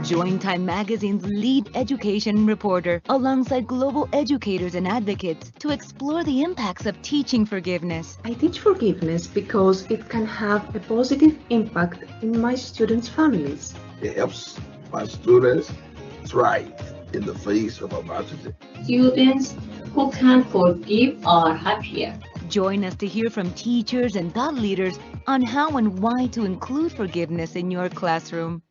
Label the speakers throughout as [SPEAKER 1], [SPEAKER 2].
[SPEAKER 1] Join Time Magazine's lead education reporter alongside global educators and advocates to explore the impacts of teaching forgiveness.
[SPEAKER 2] I teach forgiveness because it can have a positive impact in my students' families.
[SPEAKER 3] It helps my students thrive in the face of adversity.
[SPEAKER 4] Students who can forgive are happier.
[SPEAKER 1] Join us to hear from teachers and thought leaders on how and why to include forgiveness in your classroom.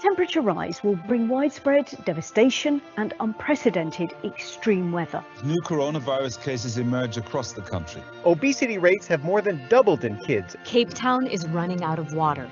[SPEAKER 5] Temperature rise will bring widespread devastation and unprecedented extreme weather.
[SPEAKER 6] New coronavirus cases emerge across the country.
[SPEAKER 7] Obesity rates have more than doubled in kids.
[SPEAKER 8] Cape Town is running out of water.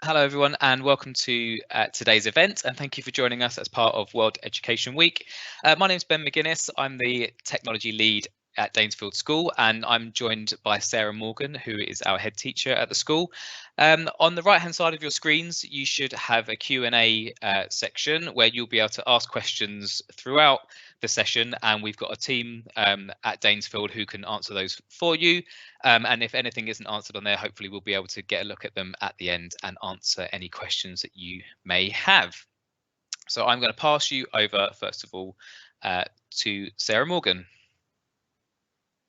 [SPEAKER 9] Hello everyone and welcome to today's event, and thank you for joining us as part of World Education Week. My name is Ben McGuinness. I'm the technology lead at Danesfield School, and I'm joined by Sarah Morgan, who is our head teacher at the school. On the right hand side of your screens you should have a Q&A section where you'll be able to ask questions throughout the session, and we've got a team at Danesfield who can answer those for you. And if anything isn't answered on there, hopefully we'll be able to get a look at them at the end and answer any questions that you may have. So I'm going to pass you over first of all to Sarah Morgan.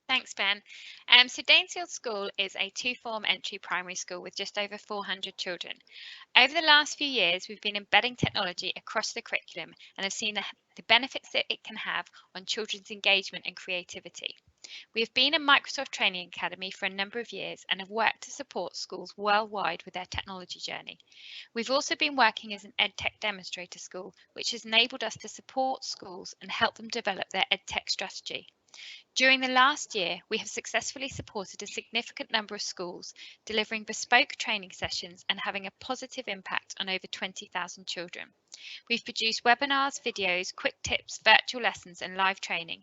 [SPEAKER 10] Thanks, Ben. So Danesfield School is a two-form entry primary school with just over 400 children. Over the last few years, we've been embedding technology across the curriculum and have seen the benefits that it can have on children's engagement and creativity. We have been a Microsoft Training Academy for a number of years and have worked to support schools worldwide with their technology journey. We've also been working as an EdTech demonstrator school, which has enabled us to support schools and help them develop their EdTech strategy. During the last year, we have successfully supported a significant number of schools, delivering bespoke training sessions and having a positive impact on over 20,000 children. We've produced webinars, videos, quick tips, virtual lessons and live training.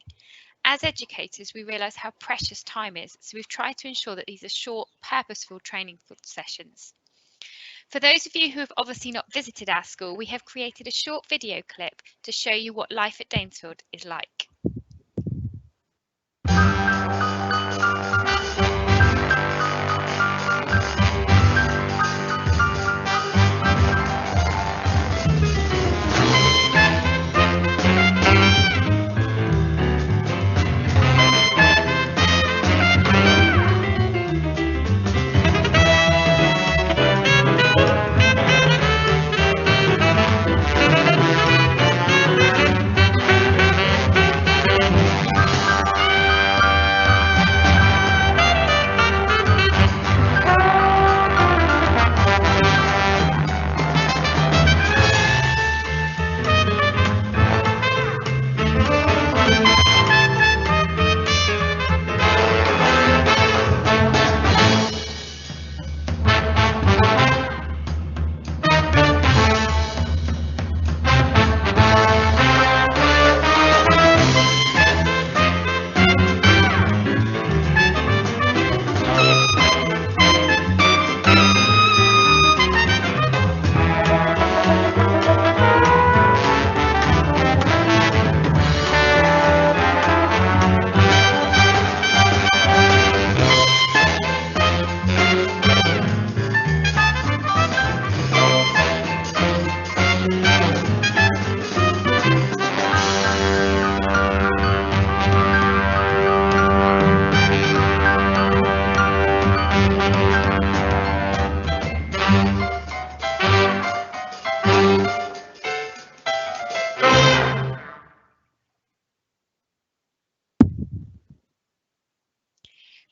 [SPEAKER 10] As educators, we realise how precious time is, so we've tried to ensure that these are short, purposeful training sessions. For those of you who have obviously not visited our school, we have created a short video clip to show you what life at Danesfield is like.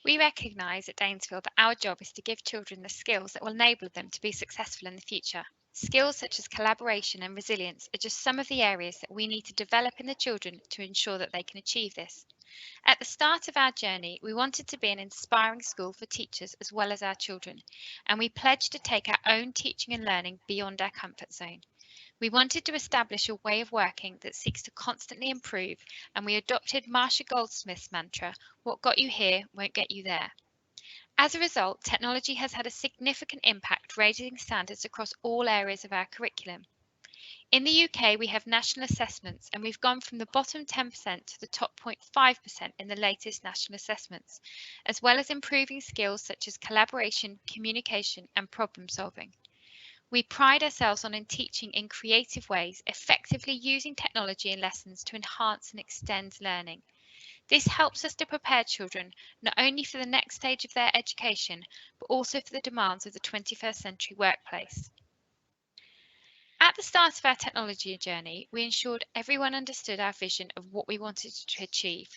[SPEAKER 10] We recognise at Danesfield that our job is to give children the skills that will enable them to be successful in the future. Skills such as collaboration and resilience are just some of the areas that we need to develop in the children to ensure that they can achieve this. At the start of our journey, we wanted to be an inspiring school for teachers as well as our children, and we pledged to take our own teaching and learning beyond our comfort zone. We wanted to establish a way of working that seeks to constantly improve, and we adopted Marsha Goldsmith's mantra, "What got you here won't get you there." As a result, technology has had a significant impact, raising standards across all areas of our curriculum. In the UK, we have national assessments, and we've gone from the bottom 10% to the top 0.5% in the latest national assessments, as well as improving skills such as collaboration, communication, and problem solving. We pride ourselves on teaching in creative ways, effectively using technology in lessons to enhance and extend learning. This helps us to prepare children not only for the next stage of their education, but also for the demands of the 21st century workplace. At the start of our technology journey, we ensured everyone understood our vision of what we wanted to achieve.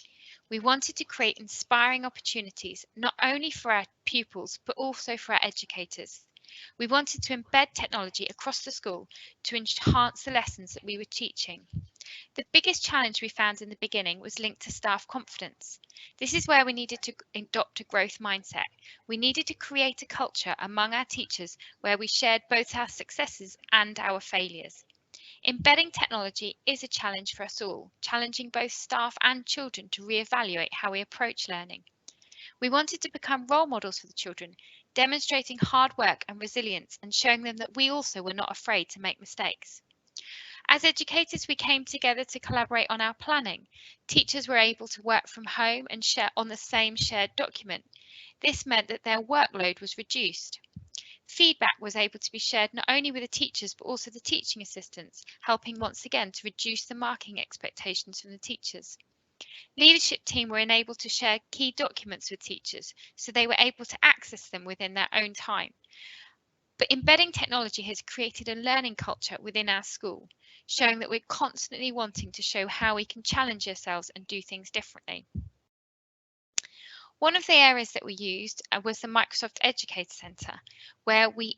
[SPEAKER 10] We wanted to create inspiring opportunities, not only for our pupils, but also for our educators. We wanted to embed technology across the school to enhance the lessons that we were teaching. The biggest challenge we found in the beginning was linked to staff confidence. This is where we needed to adopt a growth mindset. We needed to create a culture among our teachers where we shared both our successes and our failures. Embedding technology is a challenge for us all, challenging both staff and children to reevaluate how we approach learning. We wanted to become role models for the children, demonstrating hard work and resilience and showing them that we also were not afraid to make mistakes. As educators, we came together to collaborate on our planning. Teachers were able to work from home and share on the same shared document. This meant that their workload was reduced. Feedback was able to be shared not only with the teachers but also the teaching assistants, helping once again to reduce the marking expectations from the teachers. Leadership team were enabled to share key documents with teachers, so they were able to access them within their own time. But embedding technology has created a learning culture within our school, showing that we're constantly wanting to show how we can challenge ourselves and do things differently. One of the areas that we used was the Microsoft Educator Centre, where we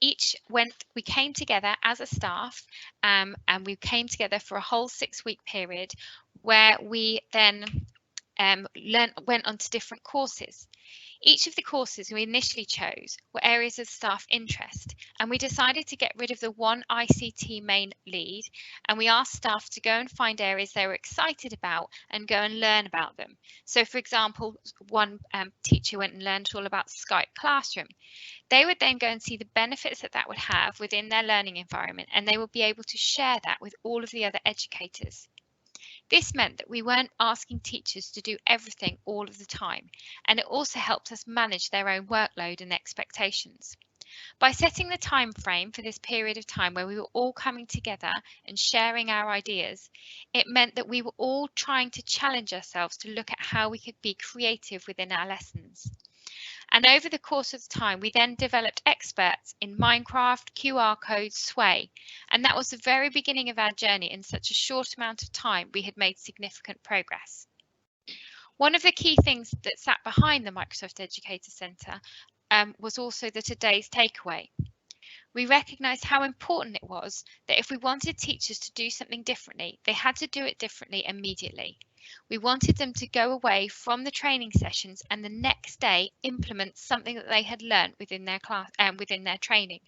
[SPEAKER 10] came together as a staff and we came together for a whole 6-week period where we then went on to different courses. Each of the courses we initially chose were areas of staff interest, and we decided to get rid of the one ICT main lead, and we asked staff to go and find areas they were excited about and go and learn about them. So, for example, one teacher went and learned all about Skype Classroom. They would then go and see the benefits that that would have within their learning environment, and they would be able to share that with all of the other educators. This meant that we weren't asking teachers to do everything all of the time, and it also helped us manage their own workload and expectations. By setting the time frame for this period of time where we were all coming together and sharing our ideas, it meant that we were all trying to challenge ourselves to look at how we could be creative within our lessons. And over the course of the time, we then developed experts in Minecraft, QR codes, Sway. And that was the very beginning of our journey. In such a short amount of time, we had made significant progress. One of the key things that sat behind the Microsoft Educator Centre was also the today's takeaway. We recognised how important it was that if we wanted teachers to do something differently, they had to do it differently immediately. We wanted them to go away from the training sessions and the next day implement something that they had learned within their class and within their training.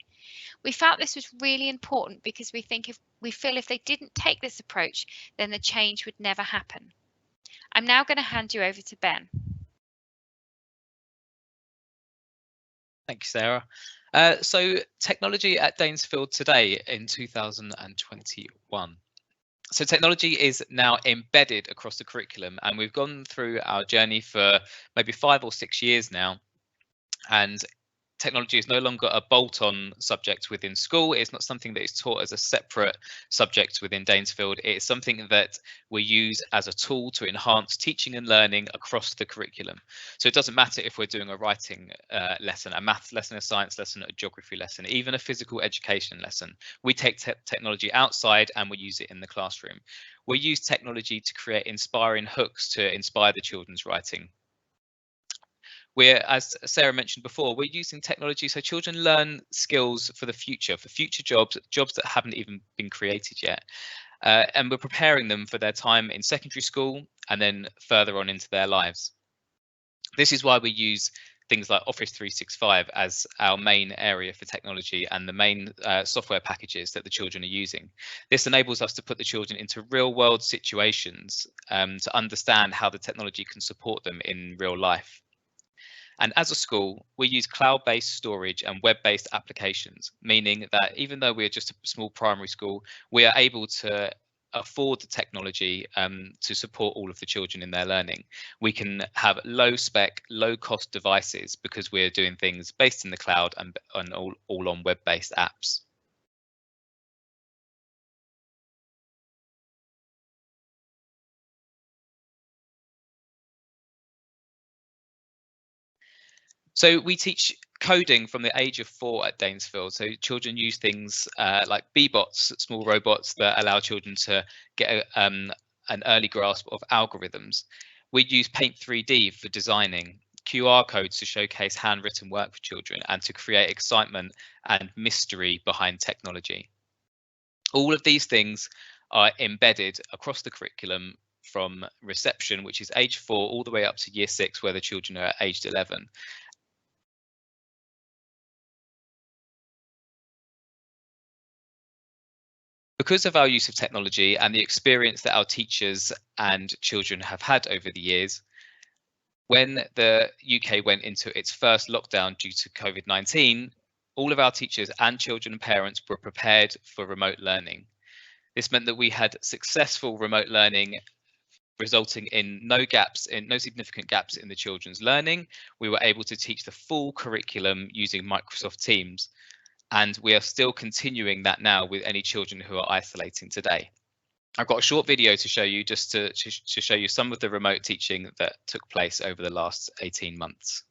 [SPEAKER 10] We felt this was really important because we feel if they didn't take this approach, then the change would never happen. I'm now going to hand you over to Ben.
[SPEAKER 9] Thank you, Sarah. So technology at Danesfield today in 2021. So technology is now embedded across the curriculum, and we've gone through our journey for maybe 5 or 6 years now. And technology is no longer a bolt-on subject within school. It's not something that is taught as a separate subject within Danesfield. It's something that we use as a tool to enhance teaching and learning across the curriculum. So it doesn't matter if we're doing a writing lesson, a maths lesson, a science lesson, a geography lesson, even a physical education lesson. We take technology outside and we use it in the classroom. We use technology to create inspiring hooks to inspire the children's writing. As Sarah mentioned before, we're using technology so children learn skills for the future, for future jobs that haven't even been created yet. And we're preparing them for their time in secondary school and then further on into their lives. This is why we use things like Office 365 as our main area for technology and the main software packages that the children are using. This enables us to put the children into real world situations to understand how the technology can support them in real life. And as a school, we use cloud-based storage and web-based applications, meaning that even though we're just a small primary school, we are able to afford the technology to support all of the children in their learning. We can have low-spec, low-cost devices because we're doing things based in the cloud and all on web-based apps. So we teach coding from the age of 4 at Danesfield. So children use things like B-bots, small robots that allow children to get an early grasp of algorithms. We use Paint 3D for designing, QR codes to showcase handwritten work for children and to create excitement and mystery behind technology. All of these things are embedded across the curriculum from reception, which is age 4, all the way up to year 6, where the children are aged 11. Because of our use of technology and the experience that our teachers and children have had over the years, when the UK went into its first lockdown due to COVID-19, all of our teachers and children and parents were prepared for remote learning. This meant that we had successful remote learning, resulting in no significant gaps in the children's learning. We were able to teach the full curriculum using Microsoft Teams, and we are still continuing that now with any children who are isolating today. I've got a short video to show you, just to show you some of the remote teaching that took place over the last 18 months.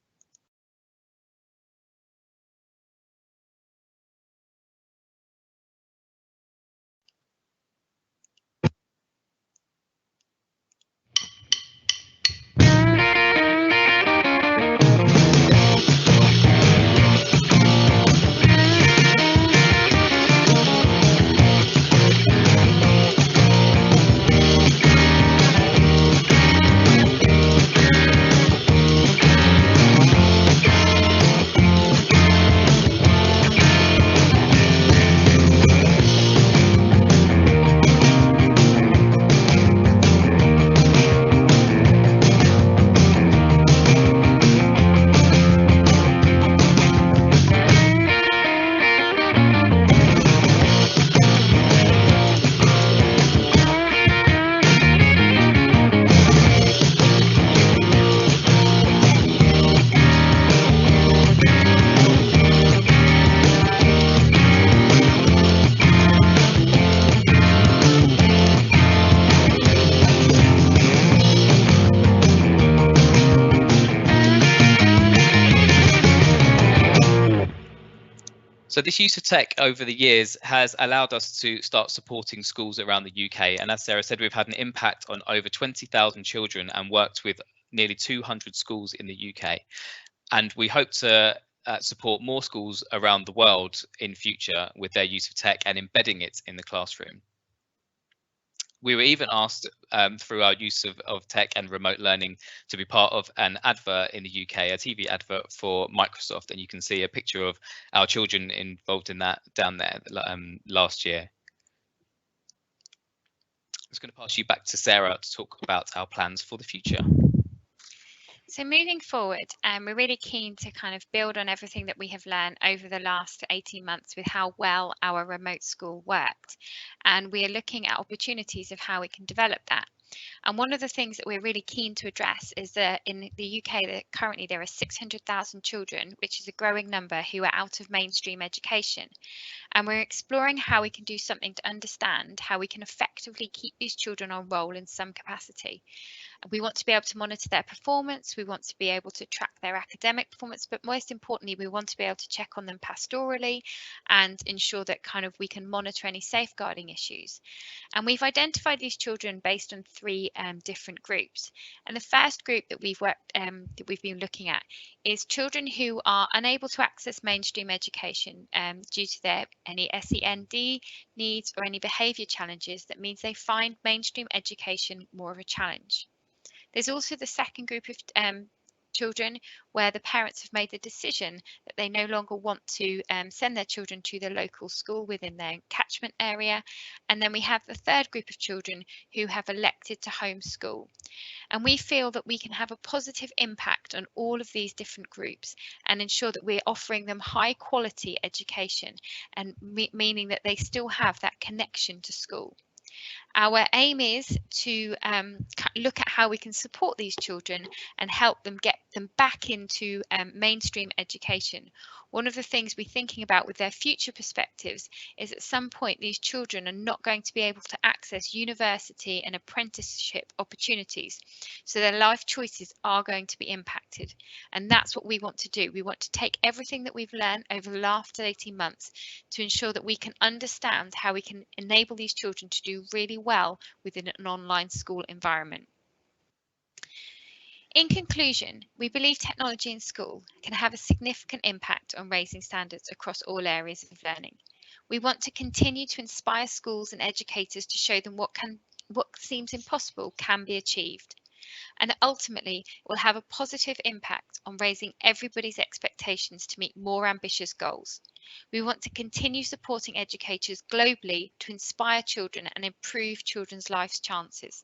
[SPEAKER 9] So this use of tech over the years has allowed us to start supporting schools around the UK. And as Sarah said, we've had an impact on over 20,000 children and worked with nearly 200 schools in the UK. And we hope to support more schools around the world in future with their use of tech and embedding it in the classroom. We were even asked through our use of tech and remote learning to be part of an advert in the UK, a TV advert for Microsoft, and you can see a picture of our children involved in that down there last year. I'm just going to pass you back to Sarah to talk about our plans for the future.
[SPEAKER 10] So moving forward, we're really keen to kind of build on everything that we have learned over the last 18 months with how well our remote school worked. And we are looking at opportunities of how we can develop that. And one of the things that we're really keen to address is that in the UK, currently there are 600,000 children, which is a growing number, who are out of mainstream education. And we're exploring how we can do something to understand how we can effectively keep these children on roll in some capacity. We want to be able to monitor their performance, we want to be able to track their academic performance, but most importantly, we want to be able to check on them pastorally and ensure that kind of we can monitor any safeguarding issues. And we've identified these children based on 3 different groups. And the first group that we've been looking at is children who are unable to access mainstream education due to their any SEND needs or any behaviour challenges that means they find mainstream education more of a challenge. There's also the second group of children where the parents have made the decision that they no longer want to send their children to the local school within their catchment area. And then we have the third group of children who have elected to homeschool. And we feel that we can have a positive impact on all of these different groups and ensure that we're offering them high quality education, and meaning that they still have that connection to school. Our aim is to look at how we can support these children and help them get them back into mainstream education. One of the things we're thinking about with their future perspectives is at some point these children are not going to be able to access university and apprenticeship opportunities. So their life choices are going to be impacted. And that's what we want to do. We want to take everything that we've learned over the last 18 months to ensure that we can understand how we can enable these children to do really well within an online school environment. In conclusion, we believe technology in school can have a significant impact on raising standards across all areas of learning. We want to continue to inspire schools and educators to show them what seems impossible can be achieved. And ultimately, it will have a positive impact on raising everybody's expectations to meet more ambitious goals. We want to continue supporting educators globally to inspire children and improve children's life's chances.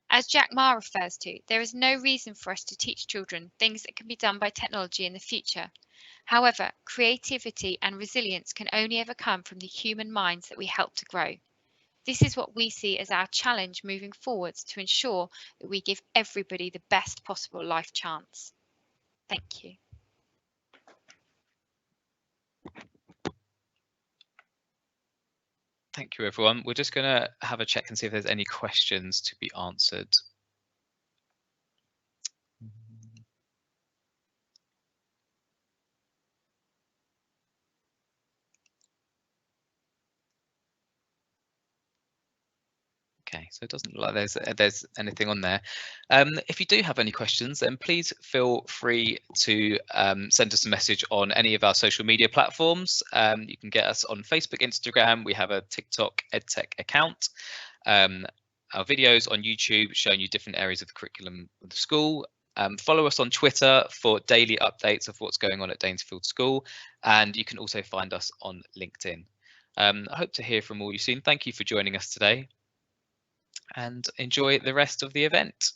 [SPEAKER 10] As Jack Ma refers to, there is no reason for us to teach children things that can be done by technology in the future. However, creativity and resilience can only ever come from the human minds that we help to grow. This is what we see as our challenge moving forwards to ensure that we give everybody the best possible life chance. Thank you.
[SPEAKER 9] Thank you, everyone. We're just going to have a check and see if there's any questions to be answered. Okay, so it doesn't look like there's anything on there. If you do have any questions, then please feel free to send us a message on any of our social media platforms. You can get us on Facebook, Instagram. We have a TikTok EdTech account. Our videos on YouTube showing you different areas of the curriculum of the school. Follow us on Twitter for daily updates of what's going on at Danesfield School, and you can also find us on LinkedIn. I hope to hear from all you soon. Thank you for joining us today, and enjoy the rest of the event.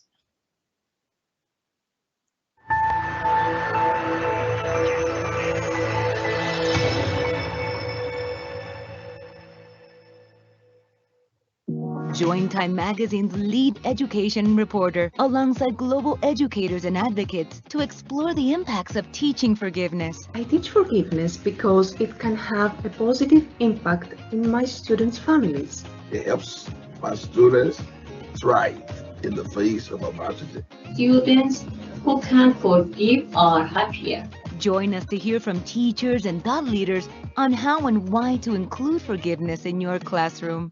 [SPEAKER 1] Join Time Magazine's lead education reporter alongside global educators and advocates to explore the impacts of teaching forgiveness.
[SPEAKER 2] I teach forgiveness because it can have a positive impact in my students' families.
[SPEAKER 3] It helps my students thrive in the face of adversity.
[SPEAKER 4] Students who can forgive are happier.
[SPEAKER 1] Join us to hear from teachers and thought leaders on how and why to include forgiveness in your classroom.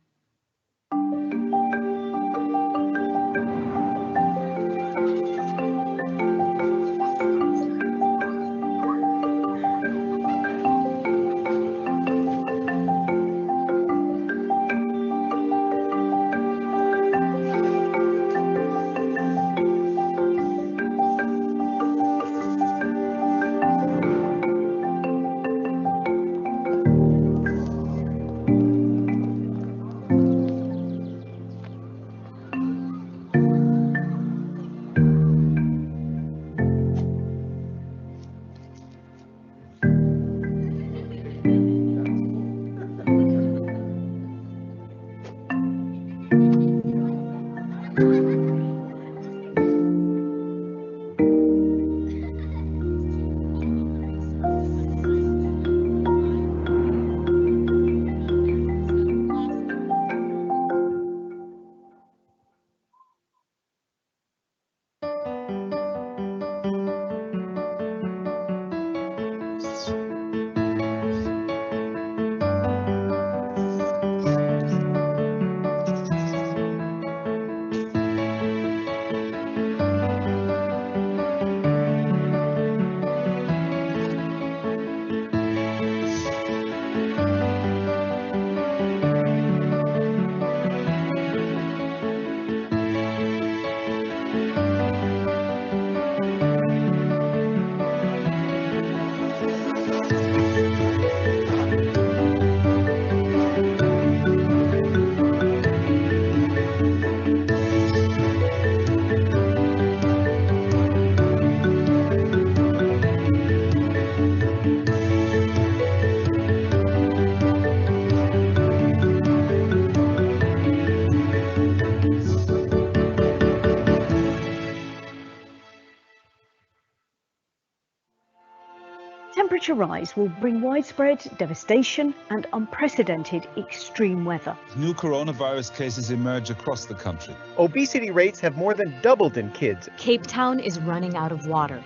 [SPEAKER 5] Temperature rise will bring widespread devastation and unprecedented extreme weather.
[SPEAKER 6] New coronavirus cases emerge across the country.
[SPEAKER 7] Obesity rates have more than doubled in kids.
[SPEAKER 8] Cape Town is running out of water.